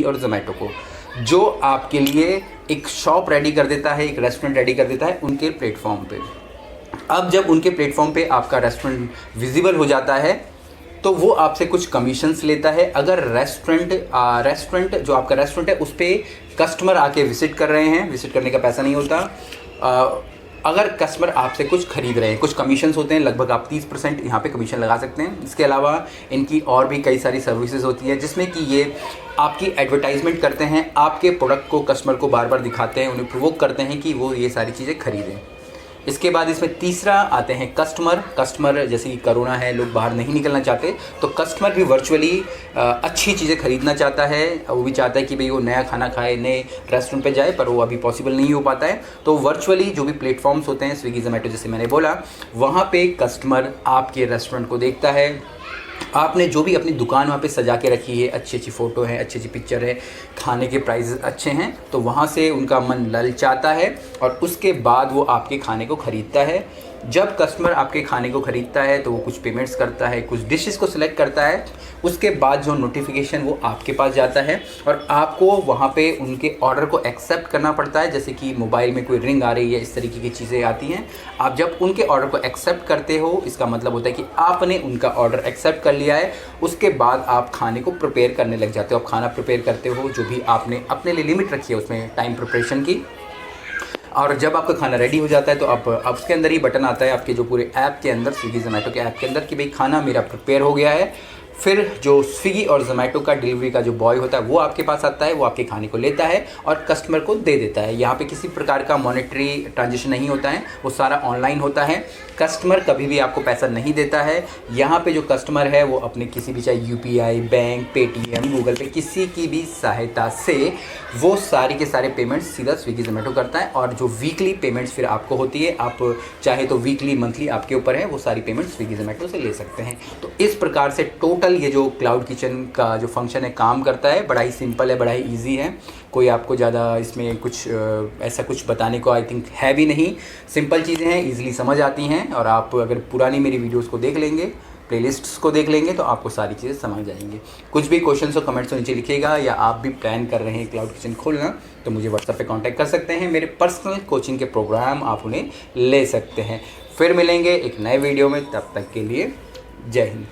Swiggy और जोमेटो को, जो आपके लिए एक शॉप रेडी कर देता है, एक रेस्टोरेंट रेडी कर देता है उनके प्लेटफॉर्म पे। अब जब उनके प्लेटफॉर्म पे आपका रेस्टोरेंट विजिबल हो जाता है तो वो आपसे कुछ कमीशंस लेता है। अगर रेस्टोरेंट जो आपका रेस्टोरेंट है उस पर कस्टमर आके विजिट कर रहे हैं, विजिट करने का पैसा नहीं होता। अगर कस्टमर आपसे कुछ खरीद रहे हैं, कुछ कमीशंस होते हैं, लगभग आप 30% यहाँ पे कमीशन लगा सकते हैं। इसके अलावा इनकी और भी कई सारी सर्विसेज होती है जिसमें कि ये आपकी एडवर्टाइजमेंट करते हैं, आपके प्रोडक्ट को कस्टमर को बार बार दिखाते हैं, उन्हें प्रोवोक करते हैं कि वो ये सारी चीज़ें खरीदें। इसके बाद इसमें तीसरा आते हैं कस्टमर जैसे कि कोरोना है, लोग बाहर नहीं निकलना चाहते, तो कस्टमर भी वर्चुअली अच्छी चीज़ें खरीदना चाहता है। वो भी चाहता है कि भाई वो नया खाना खाए, नए रेस्टोरेंट पे जाए, पर वो अभी पॉसिबल नहीं हो पाता है। तो वर्चुअली जो भी प्लेटफॉर्म्स होते हैं, स्विगी जोमेटो जैसे मैंने बोला, वहाँ पे कस्टमर आपके रेस्टोरेंट को देखता है। आपने जो भी अपनी दुकान वहाँ पे सजा के रखी है, अच्छी अच्छी फ़ोटो है, अच्छी अच्छी पिक्चर है, खाने के प्राइस अच्छे हैं, तो वहाँ से उनका मन ललचाता है और उसके बाद वो आपके खाने को ख़रीदता है। जब कस्टमर आपके खाने को ख़रीदता है तो वो कुछ पेमेंट्स करता है, कुछ डिशेस को सिलेक्ट करता है, उसके बाद जो नोटिफिकेशन वो आपके पास जाता है और आपको वहाँ पे उनके ऑर्डर को एक्सेप्ट करना पड़ता है। जैसे कि मोबाइल में कोई रिंग आ रही है, इस तरीके की चीज़ें आती हैं। आप जब उनके ऑर्डर को एक्सेप्ट करते हो, इसका मतलब होता है कि आपने उनका ऑर्डर एक्सेप्ट कर लिया है। उसके बाद आप खाने को प्रिपेयर करने लग जाते हो। आप खाना प्रिपेयर करते हो, जो भी आपने अपने लिए लिमिट रखी है उसमें टाइम प्रिपरेशन की। और जब आपका खाना रेडी हो जाता है तो आप उसके अंदर ही बटन आता है आपके जो पूरे ऐप के अंदर, स्विगी जोमेटो के ऐप के अंदर, कि भाई खाना मेरा प्रिपेयर हो गया है। फिर जो स्विगी और जोमेटो का डिलीवरी का जो बॉय होता है वो आपके पास आता है, वो आपके खाने को लेता है और कस्टमर को दे देता है। यहाँ पे किसी प्रकार का मॉनेटरी ट्रांजेक्शन नहीं होता है, वो सारा ऑनलाइन होता है। कस्टमर कभी भी आपको पैसा नहीं देता है। यहाँ पे जो कस्टमर है वो अपने किसी भी, चाहे यूपीआई, बैंक, पेटीएम, गूगल पे, किसी की भी सहायता से वो सारी के सारे पेमेंट्स सीधा स्विगी जोमेटो करता है। और जो वीकली पेमेंट्स फिर आपको होती है, आप चाहे तो वीकली, मंथली आपके ऊपर है, वो सारी पेमेंट्स स्विगी जोमेटो से ले सकते हैं। तो इस प्रकार से टोटल ये जो क्लाउड किचन का जो फंक्शन है काम करता है। बड़ा ही सिंपल है, बड़ा ही ईजी है। कोई आपको ज़्यादा इसमें कुछ ऐसा कुछ बताने को आई थिंक है भी नहीं। सिंपल चीज़ें हैं, ईजिली समझ आती हैं। और आप अगर पुरानी मेरी वीडियोस को देख लेंगे, प्लेलिस्ट्स को देख लेंगे, तो आपको सारी चीज़ें समझ जाएंगी। कुछ भी क्वेश्चंस हो कमेंट्स में नीचे लिखिएगा, या आप भी प्लान कर रहे हैं क्लाउड किचन खोलना तो मुझे व्हाट्सएप पे कांटेक्ट कर सकते हैं। मेरे पर्सनल कोचिंग के प्रोग्राम आप उन्हें ले सकते हैं। फिर मिलेंगे एक नए वीडियो में, तब तक के लिए जय हिंद।